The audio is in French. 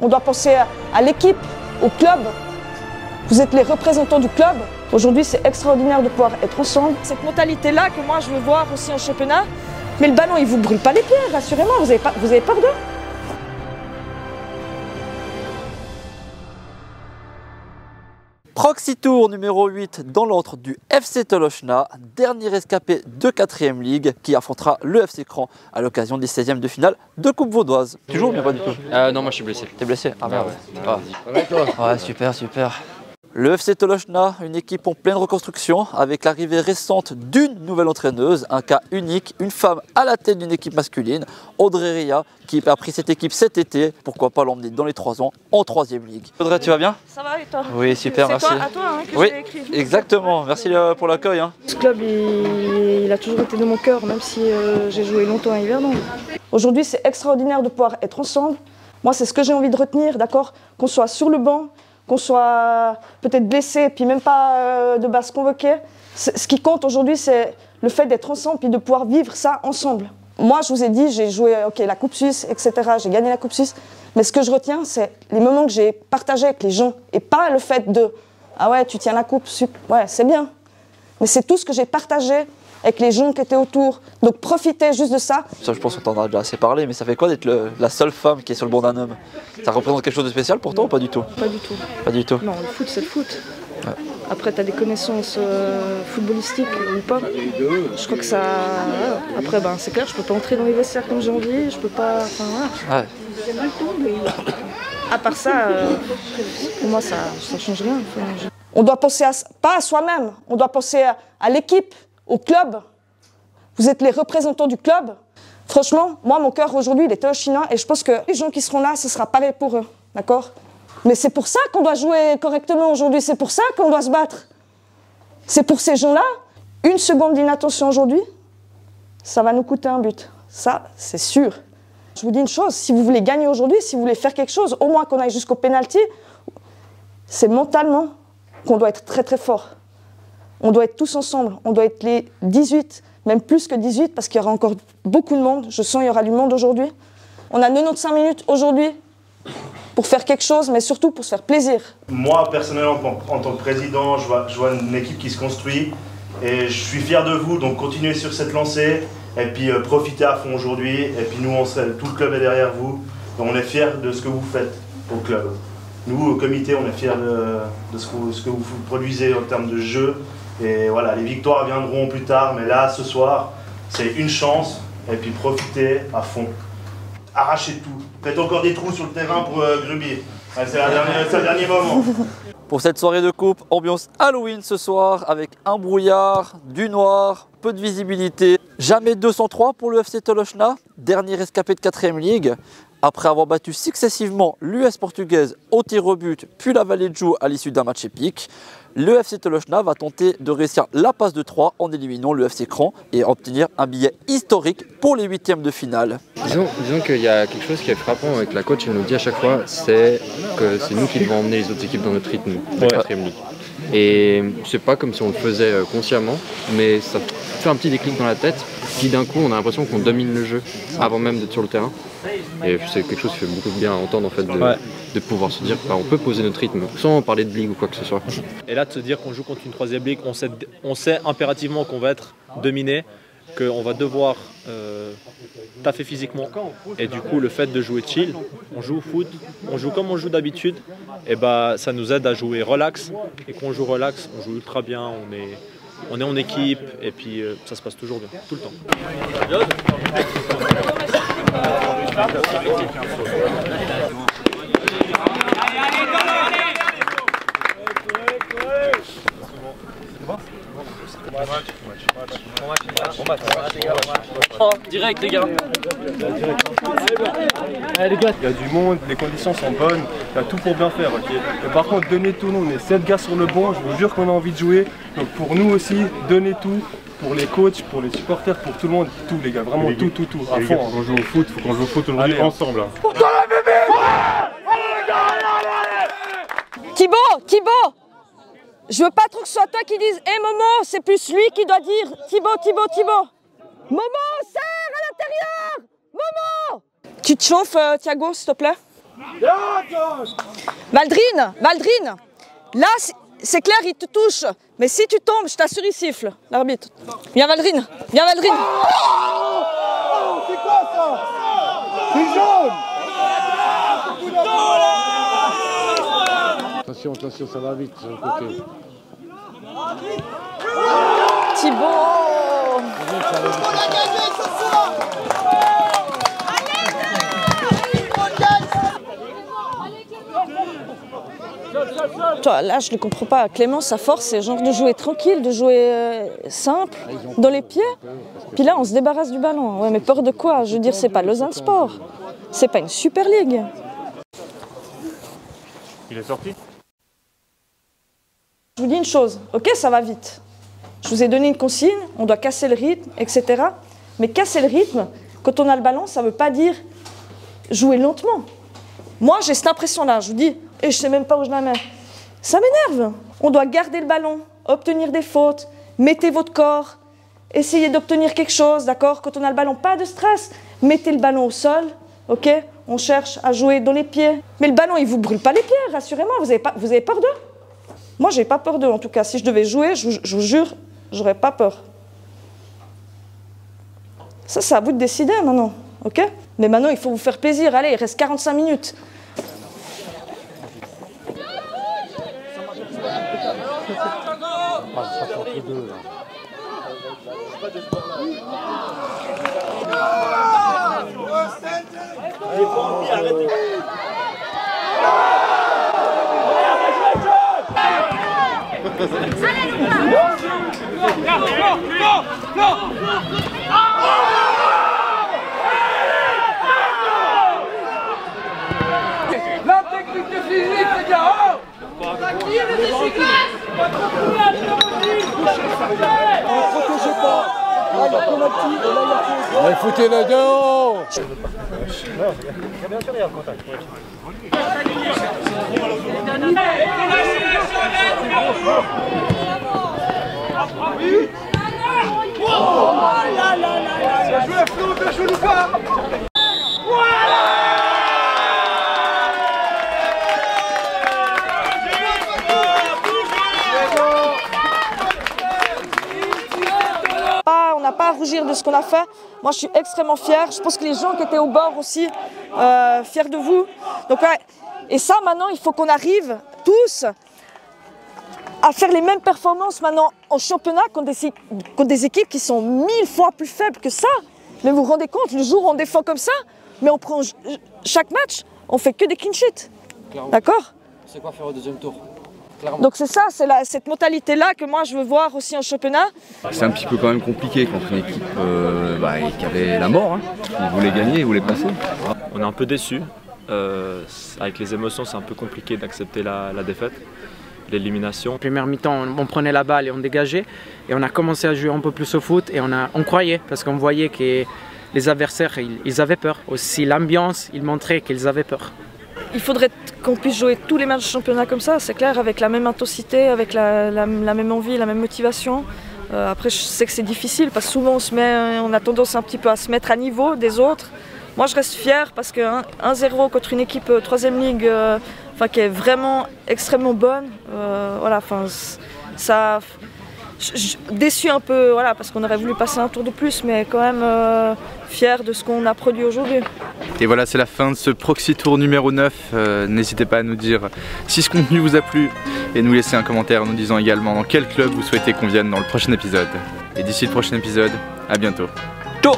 On doit penser à l'équipe, au club. Vous êtes les représentants du club. Aujourd'hui, c'est extraordinaire de pouvoir être ensemble. Cette mentalité-là que moi, je veux voir aussi en championnat. Mais le ballon, il ne vous brûle pas les pieds, rassurez-moi, vous avez peur d'eux. Proxy Tour numéro 8 dans l'antre du FC Tolochna, dernier rescapé de 4ème Ligue qui affrontera le FC Cran à l'occasion des 16e de finale de Coupe Vaudoise. Tu joues ou bien pas du tout? Non, moi je suis blessé. T'es blessé? Ah merde. Ouais. Ouais, super, super. Le FC Tolochna, une équipe en pleine reconstruction avec l'arrivée récente d'une nouvelle entraîneuse, un cas unique, une femme à la tête d'une équipe masculine, Audrey Ria, qui a pris cette équipe cet été, pourquoi pas l'emmener dans les 3 ans en 3e Ligue. Audrey, tu vas bien? Ça va et toi? Oui, super, merci. C'est à toi que oui, j'ai écrit. Exactement, merci pour l'accueil. Hein. Ce club, il a toujours été dans mon cœur, même si j'ai joué longtemps à Yverdon. Aujourd'hui, c'est extraordinaire de pouvoir être ensemble. Moi, c'est ce que j'ai envie de retenir, d'accord? Qu'on soit sur le banc, qu'on soit peut-être blessé, puis même pas de base convoqué. Ce qui compte aujourd'hui, c'est le fait d'être ensemble, puis de pouvoir vivre ça ensemble. Moi, je vous ai dit, j'ai joué la Coupe Suisse, etc. J'ai gagné la Coupe Suisse. Mais ce que je retiens, c'est les moments que j'ai partagés avec les gens. Et pas le fait de « Ah ouais, tu tiens la coupe, ouais, c'est bien ». Mais c'est tout ce que j'ai partagé avec les gens qui étaient autour. Donc profitez juste de ça. Ça, je pense qu'on t'en a déjà assez parlé, mais ça fait quoi d'être la seule femme qui est sur le banc d'un homme? Ça représente quelque chose de spécial pour toi ou pas du tout? Pas du tout. Pas du tout. Non, le foot, c'est le foot. Ouais. Après, tu as des connaissances footballistiques ou pas. Je crois que ça... Après, c'est clair, je peux pas entrer dans les vestiaires comme j'ai envie, je peux pas... Enfin, voilà. Ouais. À part ça, pour moi, ça change rien. On doit penser pas à soi-même, on doit penser à l'équipe, au club. Vous êtes les représentants du club. Franchement, moi, mon cœur aujourd'hui, il est tolochinois et je pense que les gens qui seront là, ce sera pareil pour eux. D'accord? Mais c'est pour ça qu'on doit jouer correctement aujourd'hui, c'est pour ça qu'on doit se battre. C'est pour ces gens-là, une seconde d'inattention aujourd'hui, ça va nous coûter un but. Ça, c'est sûr. Je vous dis une chose, si vous voulez gagner aujourd'hui, si vous voulez faire quelque chose, au moins qu'on aille jusqu'au pénalty, c'est mentalement qu'on doit être très très fort. On doit être tous ensemble, on doit être les 18, même plus que 18, parce qu'il y aura encore beaucoup de monde. Je sens qu'il y aura du monde aujourd'hui. On a 95 minutes aujourd'hui pour faire quelque chose, mais surtout pour se faire plaisir. Moi, personnellement, en tant que président, je vois une équipe qui se construit et je suis fier de vous, donc continuez sur cette lancée et puis profitez à fond aujourd'hui. Et puis nous, tout le club est derrière vous et on est fiers de ce que vous faites au club. Nous, au comité, on est fiers de ce que vous produisez en termes de jeu. Et voilà, les victoires viendront plus tard, mais là, ce soir, c'est une chance et puis profitez à fond. Arrachez tout. Faites encore des trous sur le terrain pour Gruby. C'est le dernier moment. Pour cette soirée de coupe, ambiance Halloween ce soir avec un brouillard, du noir, peu de visibilité. Jamais 203 pour le FC Tolochna, dernier rescapé de 4ème Ligue. Après avoir battu successivement l'US portugaise au tir au but, puis la Vallée de Joux à l'issue d'un match épique, le FC Tolochna va tenter de réussir la passe de 3 en éliminant le FC Cran et obtenir un billet historique pour les 8e de finale. Disons qu'il y a quelque chose qui est frappant avec la coach, elle nous dit à chaque fois, c'est que c'est nous qui devons emmener les autres équipes dans notre rythme de 4ème Ligue. Et c'est pas comme si on le faisait consciemment, mais ça fait un petit déclic dans la tête, puis d'un coup on a l'impression qu'on domine le jeu avant même d'être sur le terrain. Et c'est quelque chose qui fait beaucoup de bien à entendre en fait, de pouvoir se dire on peut poser notre rythme sans parler de ligue ou quoi que ce soit. Et là de se dire qu'on joue contre une 3ème ligue, on sait impérativement qu'on va être dominé, qu'on va devoir taffer physiquement. Et du coup le fait de jouer chill, on joue au foot, on joue comme on joue d'habitude, et ça nous aide à jouer relax. Et quand on joue relax, on joue ultra bien, on est en équipe et puis ça se passe toujours bien, tout le temps. Oh, direct les gars. Allez, les gars. Il y a du monde, les conditions sont bonnes, il y a tout pour bien faire. Okay, mais par contre, donnez tout, nous on est 7 gars sur le banc, je vous jure qu'on a envie de jouer. Donc pour nous aussi, donnez tout. Pour les coachs, pour les supporters, pour tout le monde, tout les gars, vraiment tout, à fond. Faut qu'on joue au foot, faut qu'on joue au foot aujourd'hui ensemble. Thibaut, je veux pas trop que ce soit toi qui dise « Momo », c'est plus lui qui doit dire « Thibaut ». Momo, serre à l'intérieur. Momo. Tu te chauffes, Thiago, s'il te plaît? Valdrine, Valdrine, là c'est clair, il te touche. Mais si tu tombes, je t'assure, il siffle, l'arbitre. Viens Valdrine, viens Valdrine. Oh, c'est quoi ça? C'est jaune. Attention, attention, ça va vite sur le côté. Thibaut. On a gagné ce soir. Toi, là, je ne comprends pas. Clément, sa force, c'est genre de jouer tranquille, de jouer simple, dans les pieds. Puis là, on se débarrasse du ballon. Ouais, mais peur de quoi? Je veux dire, c'est pas Lausanne Sport. C'est pas une Super League. Il est sorti? Je vous dis une chose, ok, ça va vite. Je vous ai donné une consigne, on doit casser le rythme, etc. Mais casser le rythme, quand on a le ballon, ça ne veut pas dire jouer lentement. Moi, j'ai cette impression-là, je vous dis, et je ne sais même pas où je la mets. Ça m'énerve. On doit garder le ballon, obtenir des fautes, mettez votre corps, essayez d'obtenir quelque chose, d'accord? Quand on a le ballon, pas de stress. Mettez le ballon au sol, ok? On cherche à jouer dans les pieds. Mais le ballon, il ne vous brûle pas les pieds, rassurez-moi, vous avez peur d'eux? Moi, j'ai pas peur d'eux, en tout cas. Si je devais jouer, je vous jure, j'aurais pas peur. Ça, c'est à vous de décider maintenant, ok? Mais maintenant, il faut vous faire plaisir. Allez, il reste 45 minutes. L'intégrité physique, les gars! Protégez pas. Mais foutez-le dehors. Bien joué Flo, bien joué Lucas! On n'a pas à rougir de ce qu'on a fait. Moi, je suis extrêmement fière. Je pense que les gens qui étaient au bord aussi, fiers de vous. Donc, ouais. Et ça, maintenant, il faut qu'on arrive tous à faire les mêmes performances maintenant en championnat contre des équipes qui sont 1000 fois plus faibles que ça. Mais vous vous rendez compte, le jour où on défend comme ça, mais on prend chaque match, on fait que des clean sheets. D'accord? C'est quoi faire au deuxième tour? Donc c'est ça, c'est cette mentalité-là que moi je veux voir aussi en championnat. C'est un petit peu quand même compliqué contre une équipe qui avait la mort. Hein. Ils voulaient gagner, ils voulaient passer. On est un peu déçus. Avec les émotions, c'est un peu compliqué d'accepter la défaite, l'élimination. Première mi-temps, on prenait la balle et on dégageait. Et on a commencé à jouer un peu plus au foot et on croyait parce qu'on voyait que les adversaires, ils avaient peur. Aussi l'ambiance, ils montraient qu'ils avaient peur. Il faudrait qu'on puisse jouer tous les matchs de championnat comme ça, c'est clair, avec la même intensité, avec la même envie, la même motivation. Après, je sais que c'est difficile parce que souvent on a tendance un petit peu à se mettre à niveau des autres. Moi, je reste fière parce que 1-0 contre une équipe 3e Ligue qui est vraiment extrêmement bonne, voilà, ça... Déçu un peu, voilà, parce qu'on aurait voulu passer un tour de plus, mais quand même fier de ce qu'on a produit aujourd'hui. Et voilà, c'est la fin de ce Proxy Tour numéro 9. N'hésitez pas à nous dire si ce contenu vous a plu et nous laisser un commentaire en nous disant également dans quel club vous souhaitez qu'on vienne dans le prochain épisode. Et d'ici le prochain épisode, à bientôt. Ciao.